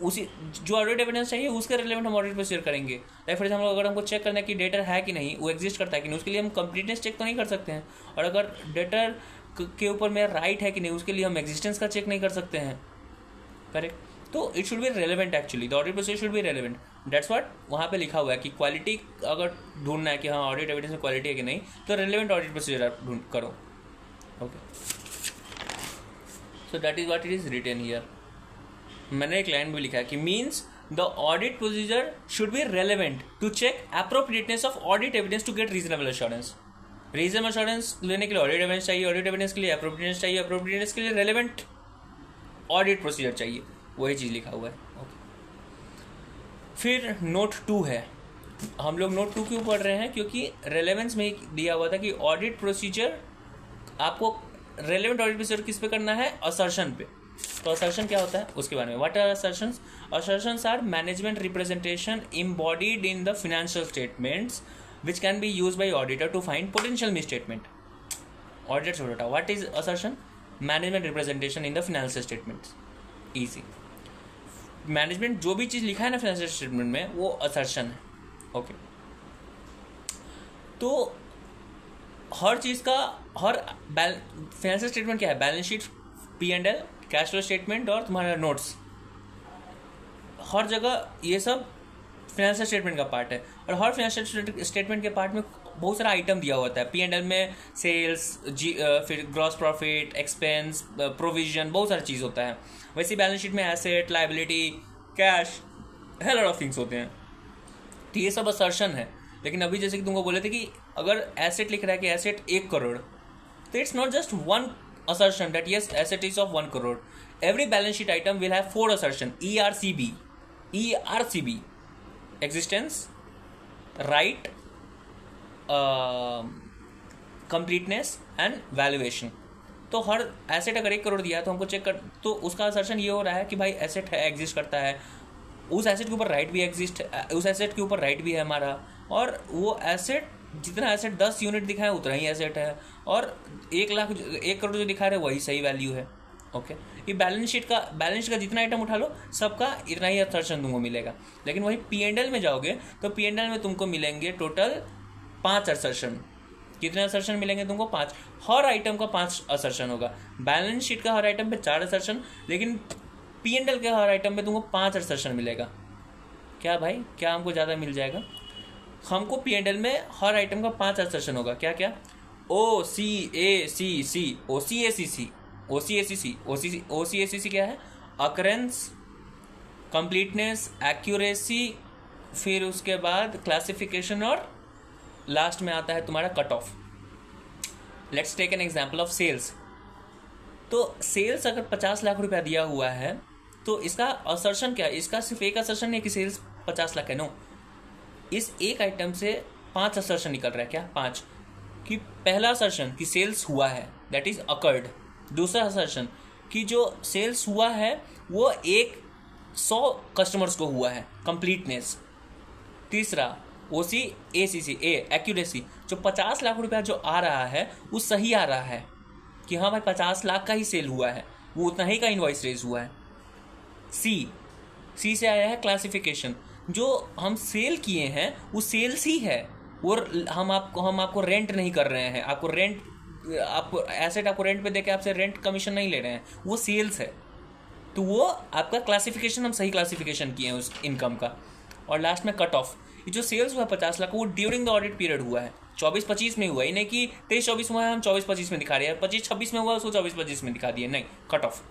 उसी जो ऑडिट एविडेंस चाहिए उसके रेलेवेंट हम ऑडिट प्रोसीजर करेंगे। लाइक फॉर एग्जाम्पल, अगर हमको चेक करना है कि डेटर है कि नहीं, वो एग्जिस्ट करता है कि नहीं, उसके लिए हम कंप्लीटनेस चेक तो नहीं कर सकते हैं। और अगर डेटर के ऊपर मेरा राइट है कि नहीं, उसके लिए हम एग्जिस्टेंस का चेक नहीं कर सकते हैं। करेक्ट। तो it should be relevant, actually the audit procedure should be relevant. That's what वहाँ पे लिखा हुआ है कि क्वालिटी अगर ढूंढना है कि हाँ ऑडिट एविडेंस में क्वालिटी है कि नहीं, तो रेलेवेंट ऑडिट प्रोसीजर आप ढूंढ करो। Okay, so that is what it is written here. मैंने एक लाइन भी लिखा है कि means the audit procedure should be relevant to check appropriateness of audit evidence to get reasonable assurance. Reasonable assurance लेने के लिए ऑडिट एविडेंस चाहिए, ऑडिट एविडेंस के लिए एप्रोप्रिएटनेस चाहिए, एप्रोप्रिएटनेस के लिए रेलेवेंट ऑडिट प्रोसीजर चाहिए। वही चीज़ लिखा हुआ है। ओके, फिर नोट 2 है। हम लोग नोट 2 क्यों पढ़ रहे हैं? क्योंकि रेलेवेंस में दिया हुआ था कि ऑडिट प्रोसीजर आपको रेलेवेंट ऑडिट प्रोसीजर किस पे करना है? असर्शन पे। तो असर्शन क्या होता है उसके बारे में। What are assertions? Assertions are management representation embodied in the financial statements which can be used by auditor to find potential misstatement. Auditor छोटा, what is assertion? Management representation in the financial statements. Easy. Management जो भी चीज़ लिखा है ना फाइनेंशियल स्टेटमेंट में वो असर्शन है। ओके, तो हर चीज़ का हर फाइनेंशियल स्टेटमेंट क्या है? Balance sheet, P&L, cash flow statement और तुम्हारा नोट्स, हर जगह ये सब फाइनेंशियल स्टेटमेंट का पार्ट है। और हर फाइनेंशियल स्टेटमेंट के पार्ट में बहुत सारा आइटम दिया होता है। P&L में सेल्स, फिर ग्रॉस प्रॉफिट, एक्सपेंस, प्रोविजन, बहुत सारी चीज़ होता है। वैसे बैलेंस शीट में एसेट, लायबिलिटी, कैश, है लॉट ऑफ थिंग्स होते हैं। तो ये सब असर्शन है। लेकिन अभी जैसे कि तुमको बोले थे कि अगर एसेट लिख रहा है कि एसेट 1 करोड़, तो it's not just one assertion that yes asset is of 1 crore. Every balance sheet item will have 4 assertion. ERCB, existence, right, completeness and valuation. तो हर एसेट अगर 1 करोड़ दिया तो हमको चेक कर, तो उसका असर्शन ये हो रहा है कि भाई एसेट है, एग्जिस्ट करता है, उस एसेट के ऊपर राइट भी एग्जिस्ट, उस एसेट के ऊपर राइट भी है हमारा, और वो एसेट जितना एसेट 10 यूनिट दिखा है उतना ही एसेट है, और 1 करोड़ जो दिखा रहे वही सही वैल्यू है। ओके, ये बैलेंस शीट का जितना आइटम उठा लो सबका इतना ही असर्शन तुमको मिलेगा। लेकिन वही P&L में जाओगे तो P&L में तुमको मिलेंगे टोटल 5 असर्शन। कितने असर्शन मिलेंगे तुमको? 5। हर आइटम का 5 असर्शन होगा। बैलेंस शीट का हर आइटम पे 4 असर्शन, लेकिन P&L के हर आइटम पे तुमको 5 असर्शन मिलेगा। क्या भाई, क्या हमको ज़्यादा मिल जाएगा? हमको P&L में हर आइटम का 5 असर्शन होगा। क्या क्या? OCACC, OCACC क्या है? अकरेंस, कंप्लीटनेस, एक्यूरेसी, फिर उसके बाद क्लासिफिकेशन, और लास्ट में आता है तुम्हारा cut off. Let's take an example of sales. तो सेल्स अगर 50 लाख रुपया दिया हुआ है तो इसका असर्शन क्या है? इसका सिर्फ एक असर्शन नहीं कि सेल्स 50 लाख है, नो, इस एक आइटम से 5 असर्शन निकल रहा है। क्या? 5 कि पहला असर्शन कि सेल्स हुआ है, दैट इज अकर्ड। दूसरा असर्शन कि जो सेल्स हुआ है वो 100 कस्टमर्स को हुआ है, कंप्लीटनेस। तीसरा OCACC, एक्यूरेसी, जो 50 लाख रुपया जो आ रहा है वो सही आ रहा है कि हाँ भाई 50 लाख का ही सेल हुआ है, वो उतना ही का इनवॉइस रेज हुआ है। सी से आया है क्लासिफिकेशन, जो हम सेल किए हैं वो सेल्स ही है, और हम आपको रेंट नहीं कर रहे हैं, आपको एसेट आपको रेंट पे देके आपसे रेंट कमीशन नहीं ले रहे हैं, वो सेल्स है। तो वो आपका क्लासिफिकेशन, हम सही क्लासिफिकेशन किए हैं उस इनकम का। और लास्ट में कट ऑफ, ये जो सेल्स हुआ 50 लाख वो ड्यूरिंग द ऑडिट पीरियड हुआ है, 24-25 में हुआ ही नहीं कि 23-24 हुआ है हम 24-25 में दिखा रहे हैं, 25-26 में हुआ उसको 24-25 में दिखा दिए, नहीं, कट ऑफ।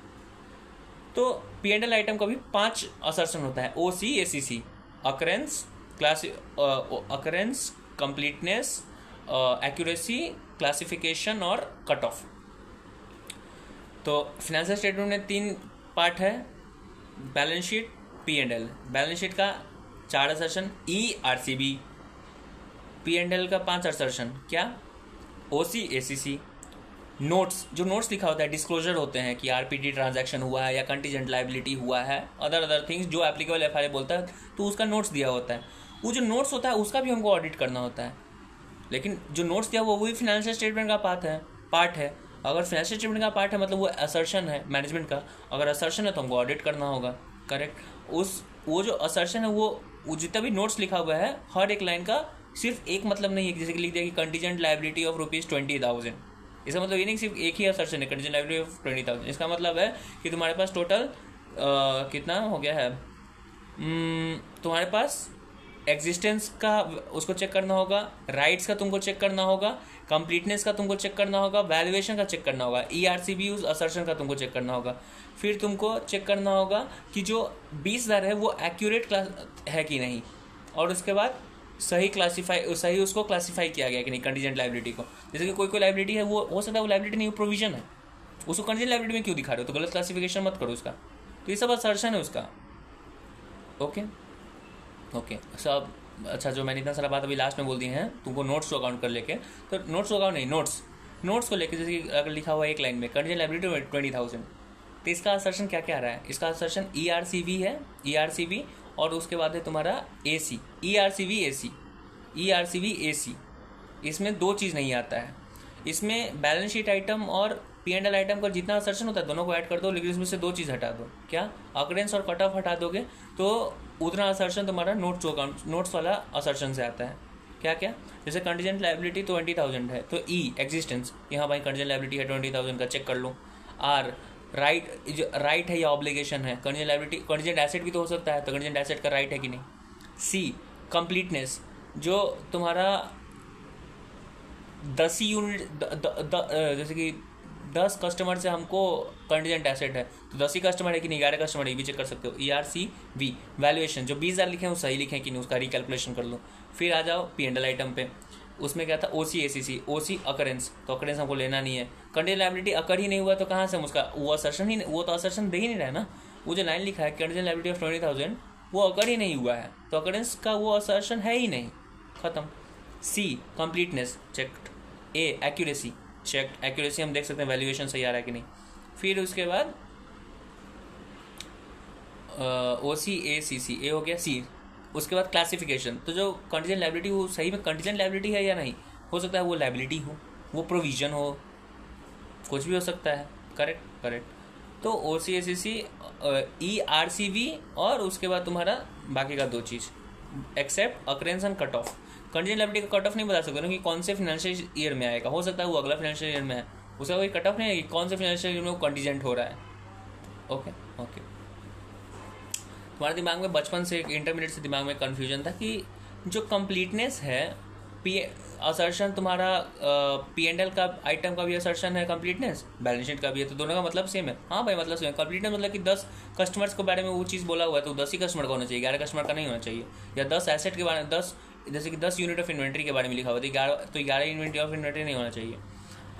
तो P&L आइटम का भी 5 असर्शन होता है, OCACC, occurrence, occurrence, completeness, accuracy, classification और कट ऑफ। तो फाइनेंशियल स्टेटमेंट में 3 पार्ट है, balance sheet, P&L। Balance sheet का 4 असर्शन ERCB, P&L का 5 असर्शन क्या, OCACC। नोट्स, जो नोट्स लिखा होता है, डिस्क्लोजर होते हैं कि RPT ट्रांजैक्शन हुआ है या कंटीजेंट लाइबिलिटी हुआ है, अदर थिंग्स जो एप्लीकेबल FRA बोलता है, तो उसका नोट्स दिया होता है। वो जो नोट्स होता है उसका भी हमको ऑडिट करना होता है, लेकिन जो नोट्स दिया वो भी फाइनेंशियल स्टेटमेंट का पार्ट है। अगर फाइनेंशियल स्टेटमेंट का पार्ट है मतलब वो असर्शन है मैनेजमेंट का, अगर असर्शन है तो हमको ऑडिट करना होगा, करेक्ट। वो जो असर्शन है वो जितना भी नोट्स लिखा हुआ है हर एक लाइन का सिर्फ एक मतलब नहीं है, जैसे कि लिख दिया कि कंटीजेंट लाइबिलिटी ऑफ ₹20,000, इसका मतलब ये नहीं सिर्फ एक ही असर्शन है कंटीजेंट लाइबिलिटी ऑफ 20,000, इसका मतलब है कि तुम्हारे पास टोटल कितना हो गया है, तुम्हारे पास एग्जिस्टेंस का उसको चेक करना होगा, राइट्स का तुमको चेक करना होगा, कंप्लीटनेस का तुमको चेक करना होगा, वैल्यूएशन का चेक करना होगा, ERCB उस असर्शन का तुमको चेक करना होगा। फिर तुमको चेक करना होगा कि जो 20,000 है वो एक्यूरेट क्लास है कि नहीं, और उसके बाद सही उसको क्लासीफाई किया गया कि नहीं कंटीजेंट लाइबिलिटी को। जैसे कि कोई लाइबिलिटी है वो हो सकता है वो लाइबिलिटी नहीं, वो प्रोविजन है, उसको कंटीजेंट लाइबिलिटी में क्यों दिखा रहे हो, तो गलत क्लासिफिकेशन मत करो उसका। तो ये सब असर्शन है उसका, ओके सब। अच्छा, जो मैंने इतना सारा बात अभी लास्ट में बोल दी है तुमको नोट्स टू अकाउंट कर लेके, तो नोट्स टू अकाउंट नहीं, नोट्स को लेके, जैसे कि अगर लिखा हुआ है एक लाइन में कंटीजेंट लाइबिलिटी 20,000, तो इसका असर्शन क्या क्या आ रहा है, इसका असर्शन ERCB है, ERCB, और उसके बाद है तुम्हारा AC, ERCB AC। इसमें 2 चीज़ नहीं आता है, इसमें बैलेंस शीट आइटम और P&L आइटम का जितना असर्शन होता है दोनों को ऐड कर दो, लेकिन इसमें से 2 चीज़ हटा दो, क्या, अकरेंस और कट ऑफ हटा दोगे तो उतना असर्शन तुम्हारा नोट्स टू अकाउंट, नोट्स वाला असर्शन से आता है। क्या क्या, जैसे कंटीजेंट लाइबिलिटी 20,000 है तो E एग्जिस्टेंस, यहाँ भाई कंटीजेंट लाइबिलिटी है 20,000 का, चेक कर लो। R राइट है या ऑब्लिगेशन है, कंटीजेंट लाइबिलिटी, कंटीजेंट एसेट भी तो हो सकता है, तो कंटीजेंट एसेट का राइट है कि नहीं। C कंप्लीटनेस, जो तुम्हारा 10 ही यूनिट, जैसे कि 10 कस्टमर से हमको कंटीजेंट एसेट है तो 10 ही कस्टमर है कि नहीं, 11 कस्टमर है, ये भी चेक कर सकते हो। ERCB वैल्यूएशन, जो 20,000 लिखे हैं वो सही लिखे हैं कि नहीं, उसका रिकैलकुलेशन कर लो। फिर आ जाओ P&L आइटम पे, उसमें क्या था, OCACC, OC अकरेंस, तो अकरेंस हमको लेना नहीं है, कंटीजेंट लायबिलिटी अकर ही नहीं हुआ तो कहाँ से हम उसका वो असर्शन ही, वो तो असर्शन दे ही नहीं रहा है ना, वो जो लाइन लिखा है कंटीजेंट लायबिलिटी ऑफ 20,000 वो अकर ही नहीं हुआ है, तो अकरेंस का वो असर्शन है ही नहीं, खत्म। C completeness checked, A accuracy checked, accuracy हम देख सकते हैं वैल्यूएशन सही आ रहा है कि नहीं। फिर उसके बाद OCACC, A हो गया, C उसके बाद क्लासिफिकेशन, तो जो कंटीजेंट लायबिलिटी वो सही में कंटीजेंट लायबिलिटी है या नहीं, हो सकता है वो लायबिलिटी हो, वो प्रोविजन हो, कुछ भी हो सकता है, करेक्ट। तो OCACC, ERCB और उसके बाद तुम्हारा बाकी का 2 चीज़, except occurrence and cut off. Contingent liability का कट ऑफ नहीं बता सकते ना कि कौन से फाइनेंशियल ईयर में आएगा, हो सकता है वो अगला फाइनेंशियल ईयर में है, उसका कोई कट ऑफ नहीं है कि कौन से फाइनेंशियल ईयर में वो कंटीजेंट हो रहा है। ओके तुम्हारे दिमाग में बचपन से इंटरमीडिएट से दिमाग में कन्फ्यूजन था कि जो कंप्लीटनेस है असर्शन तुम्हारा P&L का आइटम का भी असर्शन है, कंप्लीटनेस बैलेंस शीट का भी है, तो दोनों का मतलब सेम है। हाँ भाई मतलब सेम है, कंप्लीटनेस मतलब कि 10 कस्टमर्स के बारे में वो चीज़ बोला हुआ है तो 10 ही कस्टमर का होना चाहिए, 11 कस्टमर का नहीं होना चाहिए। या 10 एसेट के बारे में, 10 जैसे कि 10 यूनिट ऑफ इन्वेंट्री के बारे में लिखा हुआ है तो 11 यूनिट ऑफ इन्वेंट्री नहीं होना चाहिए।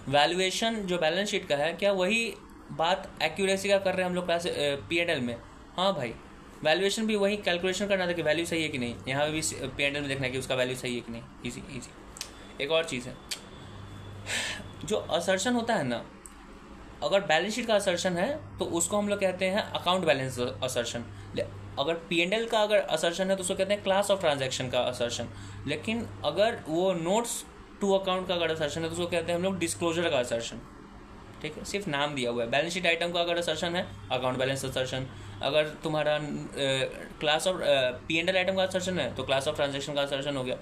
वैल्यूएशन जो बैलेंस शीट का है, क्या वही बात एक्यूरेसी का कर रहे हैं हम लोग क्लास P&L में? हाँ भाई वैल्यूएशन भी वही कैलकुलेशन करना था कि वैल्यू सही है कि नहीं, यहाँ पे भी P&L में देखना है कि उसका वैल्यू सही है कि नहीं। इजी। एक और चीज़ है, जो असर्शन होता है ना, अगर बैलेंस शीट का असर्शन है तो उसको हम लोग कहते हैं अकाउंट बैलेंस असर्शन। अगर P&L का अगर असर्शन है तो उसको कहते हैं क्लास ऑफ ट्रांजैक्शन का असर्शन। लेकिन अगर वो नोट्स टू अकाउंट का अगर असर्शन है तो उसको कहते हैं हम लोग डिस्क्लोजर का असर्शन। ठीक है, सिर्फ नाम दिया हुआ है। बैलेंस शीट आइटम का अगर असर्शन है अकाउंट बैलेंस असर्शन, अगर तुम्हारा क्लास ऑफ P&L आइटम का असर्शन है तो क्लास ऑफ ट्रांजैक्शन का असर्शन हो गया,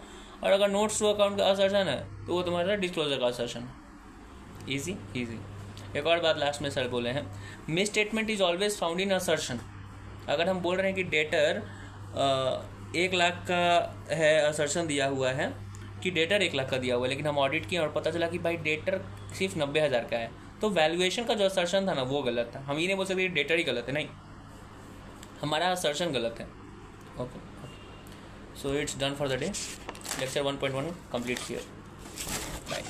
और अगर नोट्स टू अकाउंट का असर्शन है तो वो तुम्हारा डिस्क्लोजर का असर्शन। इजी। एक और बात लास्ट में सर बोले हैं, miss statement is always found in assertion. अगर हम बोल रहे हैं कि डेटर 1 लाख का है, असर्शन दिया हुआ है कि डेटर 1 लाख का दिया हुआ है, लेकिन हम ऑडिट किए और पता चला कि भाई डेटर सिर्फ 90,000 का है, तो वैल्यूएशन का जो असर्शन था ना वो गलत था। हम ये नहीं बोल सकते डेटर ही गलत है, नहीं, हमारा असर्शन गलत है। Okay, so it's done for the day. Lecture 1.1 complete here. Bye.